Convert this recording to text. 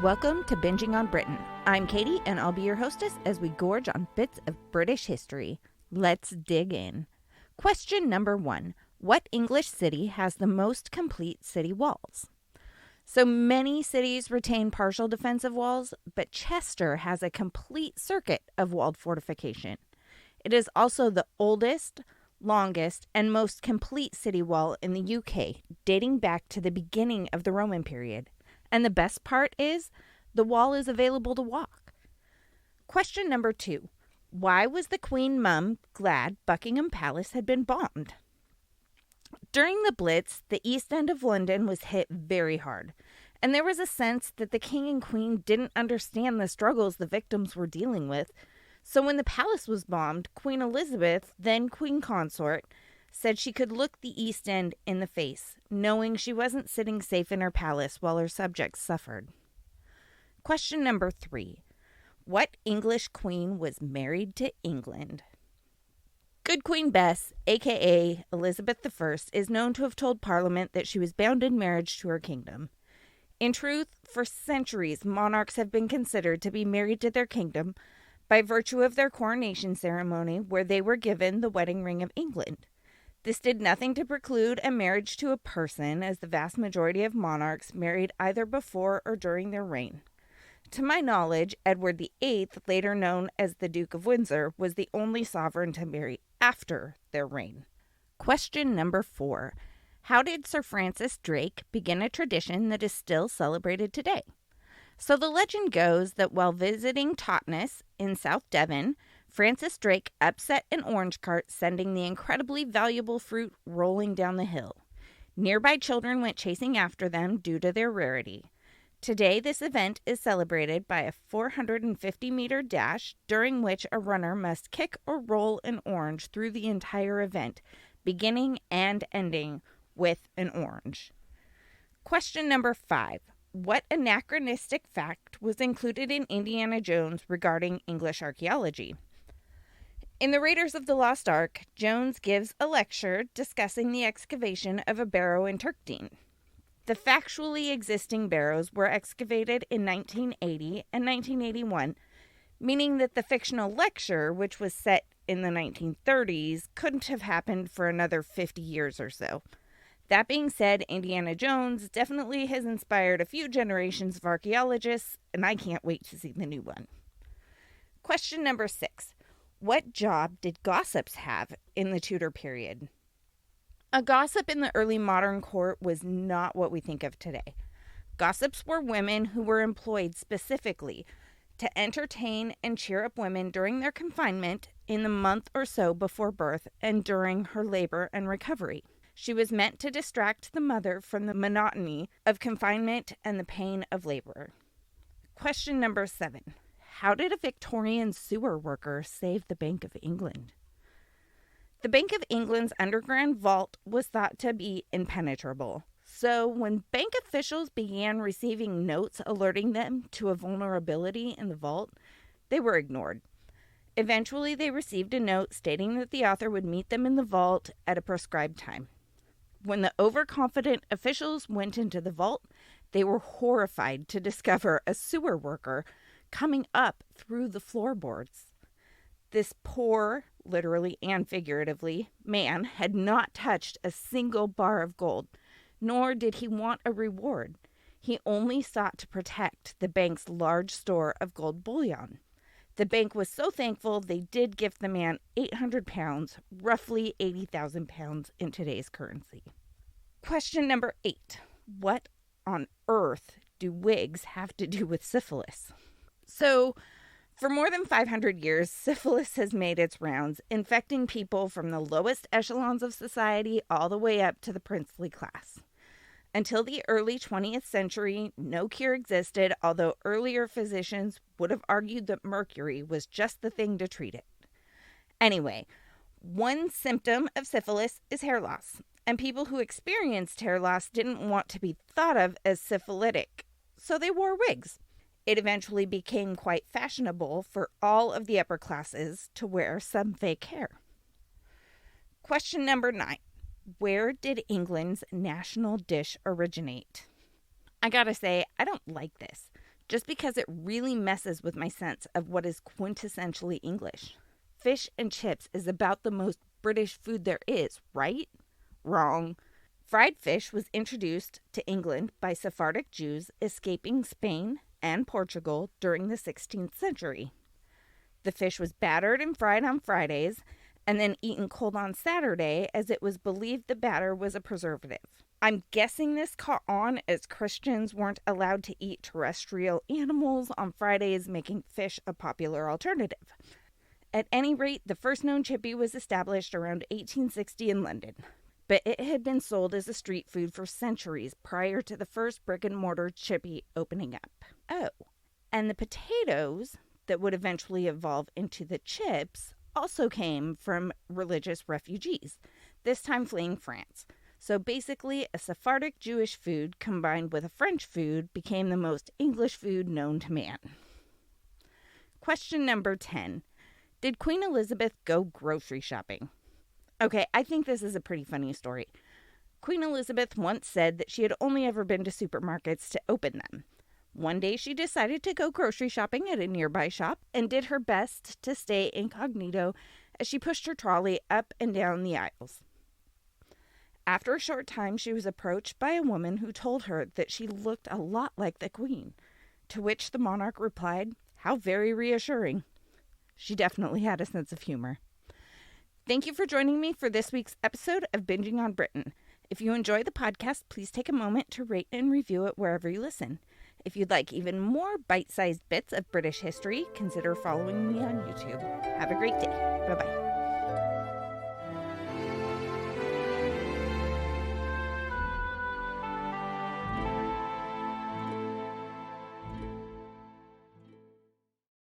Welcome to Binging on Britain. I'm Katie, and I'll be your hostess as we gorge on bits of British history. Let's dig in. Question number 1. What English city has the most complete city walls? So many cities retain partial defensive walls, but Chester has a complete circuit of walled fortification. It is also the oldest, longest, and most complete city wall in the UK, dating back to the beginning of the Roman period. And the best part is, the wall is available to walk. Question number 2. Why was the Queen Mum glad Buckingham Palace had been bombed? During the Blitz, the East End of London was hit very hard, and there was a sense that the King and Queen didn't understand the struggles the victims were dealing with. So when the palace was bombed, Queen Elizabeth, then Queen Consort, said she could look the East End in the face, knowing she wasn't sitting safe in her palace while her subjects suffered. Question number 3. What English queen was married to England? Good Queen Bess, a.k.a. Elizabeth I, is known to have told Parliament that she was bound in marriage to her kingdom. In truth, for centuries, monarchs have been considered to be married to their kingdom by virtue of their coronation ceremony, where they were given the wedding ring of England. This did nothing to preclude a marriage to a person, as the vast majority of monarchs married either before or during their reign. To my knowledge, Edward VIII, later known as the Duke of Windsor, was the only sovereign to marry after their reign. Question number 4. How did Sir Francis Drake begin a tradition that is still celebrated today? So the legend goes that while visiting Totnes in South Devon, Francis Drake upset an orange cart, sending the incredibly valuable fruit rolling down the hill. Nearby children went chasing after them due to their rarity. Today, this event is celebrated by a 450-meter dash, during which a runner must kick or roll an orange through the entire event, beginning and ending with an orange. Question number 5. What anachronistic fact was included in Indiana Jones regarding English archaeology? In The Raiders of the Lost Ark, Jones gives a lecture discussing the excavation of a barrow in Turkdene. The factually existing barrows were excavated in 1980 and 1981, meaning that the fictional lecture, which was set in the 1930s, couldn't have happened for another 50 years or so. That being said, Indiana Jones definitely has inspired a few generations of archaeologists, and I can't wait to see the new one. Question number 6. What job did gossips have in the Tudor period? A gossip in the early modern court was not what we think of today. Gossips were women who were employed specifically to entertain and cheer up women during their confinement in the month or so before birth and during her labor and recovery. She was meant to distract the mother from the monotony of confinement and the pain of labor. Question number 7. How did a Victorian sewer worker save the Bank of England? The Bank of England's underground vault was thought to be impenetrable. So when bank officials began receiving notes alerting them to a vulnerability in the vault, they were ignored. Eventually, they received a note stating that the author would meet them in the vault at a prescribed time. When the overconfident officials went into the vault, they were horrified to discover a sewer worker coming up through the floorboards. This poor, literally and figuratively, man had not touched a single bar of gold, nor did he want a reward. He only sought to protect the bank's large store of gold bullion. The bank was so thankful they did give the man £800, roughly 80,000 pounds in today's currency. Question number 8. What on earth do wigs have to do with syphilis? So, for more than 500 years, syphilis has made its rounds, infecting people from the lowest echelons of society all the way up to the princely class. Until the early 20th century, no cure existed, although earlier physicians would have argued that mercury was just the thing to treat it. Anyway, one symptom of syphilis is hair loss, and people who experienced hair loss didn't want to be thought of as syphilitic, so they wore wigs. It eventually became quite fashionable for all of the upper classes to wear some fake hair. Question number 9. Where did England's national dish originate? I gotta say, I don't like this. just because it really messes with my sense of what is quintessentially English. Fish and chips is about the most British food there is, right? Wrong. Fried fish was introduced to England by Sephardic Jews escaping Spain and Portugal during the 16th century. The fish was battered and fried on Fridays and then eaten cold on Saturday, as it was believed the batter was a preservative. I'm guessing this caught on as Christians weren't allowed to eat terrestrial animals on Fridays, making fish a popular alternative. At any rate, the first known chippy was established around 1860 in London, but it had been sold as a street food for centuries prior to the first brick-and-mortar chippy opening up. Oh, and the potatoes that would eventually evolve into the chips also came from religious refugees, this time fleeing France. So basically, a Sephardic Jewish food combined with a French food became the most English food known to man. Question number 10. Did Queen Elizabeth go grocery shopping? Okay, I think this is a pretty funny story. Queen Elizabeth once said that she had only ever been to supermarkets to open them. One day she decided to go grocery shopping at a nearby shop and did her best to stay incognito as she pushed her trolley up and down the aisles. After a short time, she was approached by a woman who told her that she looked a lot like the Queen, to which the monarch replied, "How very reassuring." She definitely had a sense of humor. Thank you for joining me for this week's episode of Binging on Britain. If you enjoy the podcast, please take a moment to rate and review it wherever you listen. If you'd like even more bite-sized bits of British history, consider following me on YouTube. Have a great day. Bye-bye.